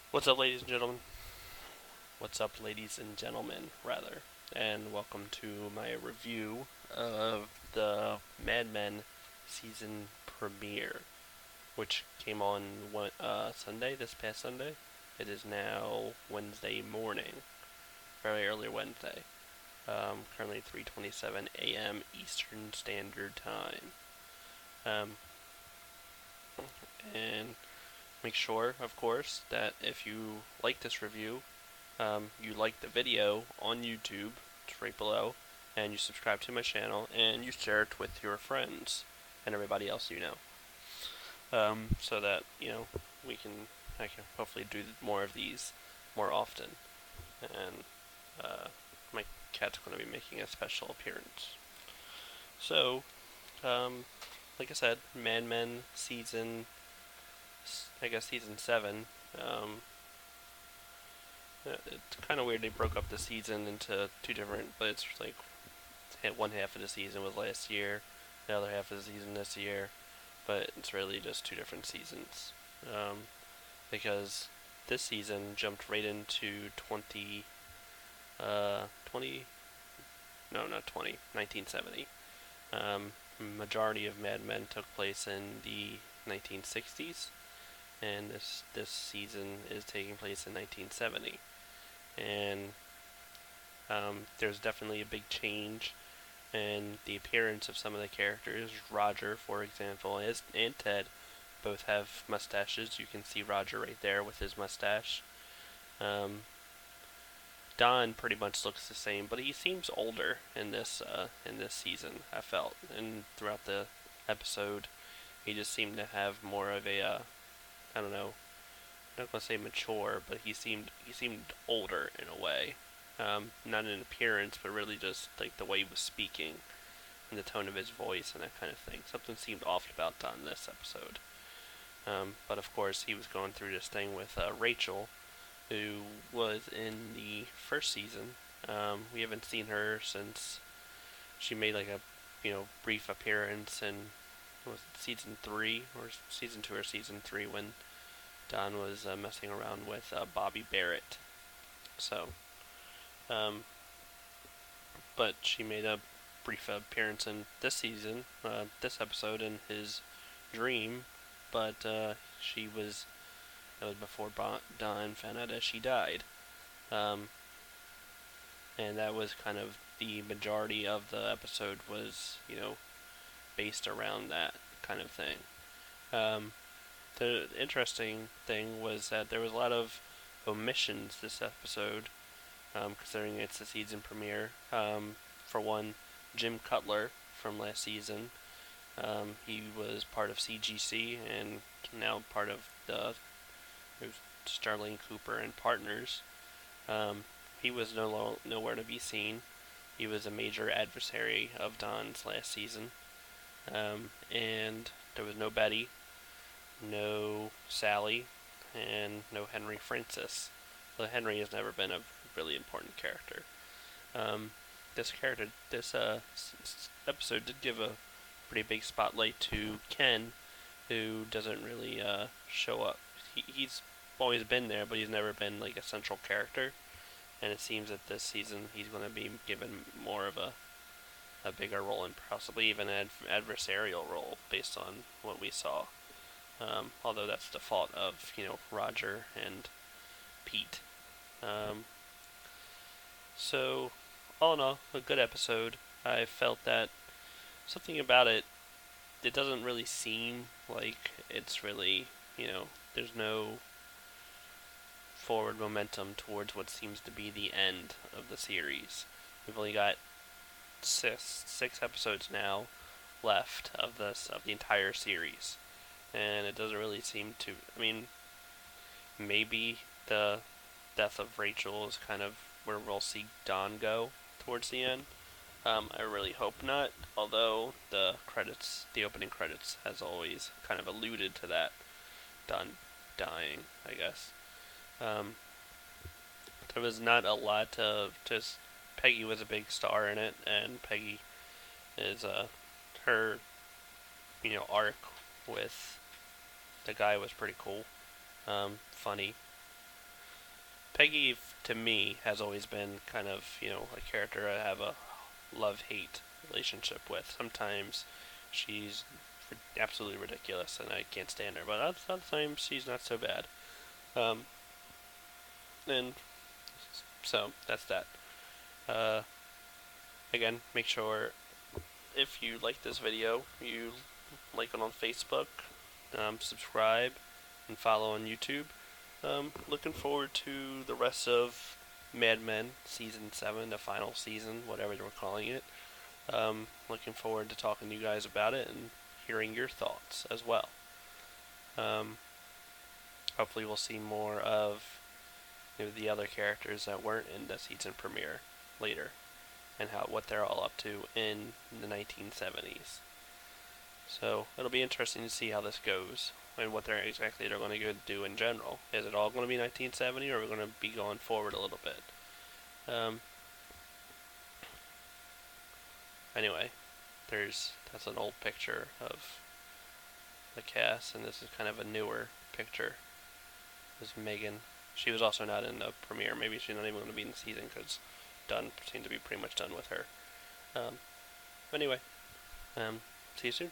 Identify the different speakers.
Speaker 1: What's up, ladies and gentlemen? What's up, ladies and gentlemen, rather, and welcome to my review of the Mad Men season premiere, which came on Sunday, this past Sunday. It is now Wednesday morning, very early Wednesday. Currently 3:27 a.m. Eastern Standard Time. Um, and make sure, of course, that if you like this review, you like the video on YouTube, it's right below, and you subscribe to my channel, and you share it with your friends and everybody else you know, so that I can hopefully do more of these more often, and my cat's going to be making a special appearance. So, um, like I said, Mad Men season 7. Um, it's kind of weird they broke up the season into two different, but it's like one half of the season was last year, the other half of the season this year, but it's really just two different seasons. Because this season jumped right into 20, no, not 20, 1970. Majority of Mad Men took place in the 1960s, and this season is taking place in 1970. And there's definitely a big change in the appearance of some of the characters. Roger, for example, and Ted both have mustaches. You can see Roger right there with his mustache. Um, Don pretty much looks the same, but he seems older in this season. I felt, and throughout the episode, he just seemed to have more of a I don't know. I'm not gonna say mature, but he seemed older in a way. Not in appearance, but really just like the way he was speaking and the tone of his voice and that kind of thing. Something seemed off about Don this episode. But of course, he was going through this thing with Rachel, who was in the first season. We haven't seen her since she made like a brief appearance in was it season 3 or season 2 or season 3 when Don was messing around with Bobby Barrett. So, um, but she made a brief appearance in this season, this episode in his dream, but she was that was before Don found out that she died, um, and that was kind of the majority of the episode was based around that kind of thing. Um, the interesting thing was that there was a lot of omissions this episode, considering it's the season premiere. For one, Jim Cutler from last season, he was part of CGC and now part of the Starling Cooper and Partners. He was nowhere to be seen. He was a major adversary of Don's last season, and there was no Betty, no Sally, and no Henry Francis. Well, Henry has never been a really important character. Um, this episode did give a pretty big spotlight to Ken, who doesn't really show up. He's always been there, but he's never been like a central character. And it seems that this season he's going to be given more of a bigger role and possibly even an adversarial role based on what we saw. Although that's the fault of Roger and Pete. Um, so all in all, a good episode. I felt that something about it. It doesn't really seem like it's really there's no forward momentum towards what seems to be the end of the series. We've only got six episodes now left of the entire series, and it doesn't really seem to. I mean, maybe the death of Rachel is kind of where we'll see Don go towards the end. I really hope not. Although the opening credits, has always kind of alluded to that Don dying, I guess. Um, there was not a lot of just. Peggy was a big star in it, and Peggy is her arc with the guy was pretty cool, funny. Peggy, to me, has always been kind of, a character I have a love-hate relationship with. Sometimes she's absolutely ridiculous and I can't stand her, but other times she's not so bad. Um, and so that's that. Uh, Again, make sure if you like this video, you like it on Facebook, subscribe, and follow on YouTube. Looking forward to the rest of Mad Men Season 7, the final season, whatever they were calling it. Looking forward to talking to you guys about it and hearing your thoughts as well. Hopefully we'll see more of the other characters that weren't in the season premiere later, and what they're all up to in the 1970s. So it'll be interesting to see how this goes and what they're going to do in general. Is it all going to be 1970, or are we going to be going forward a little bit? Anyway, that's an old picture of the cast, and this is kind of a newer picture. This is Megan. She was also not in the premiere. Maybe she's not even going to be in the season because Dunn seemed to be pretty much done with her. Anyway, see you soon.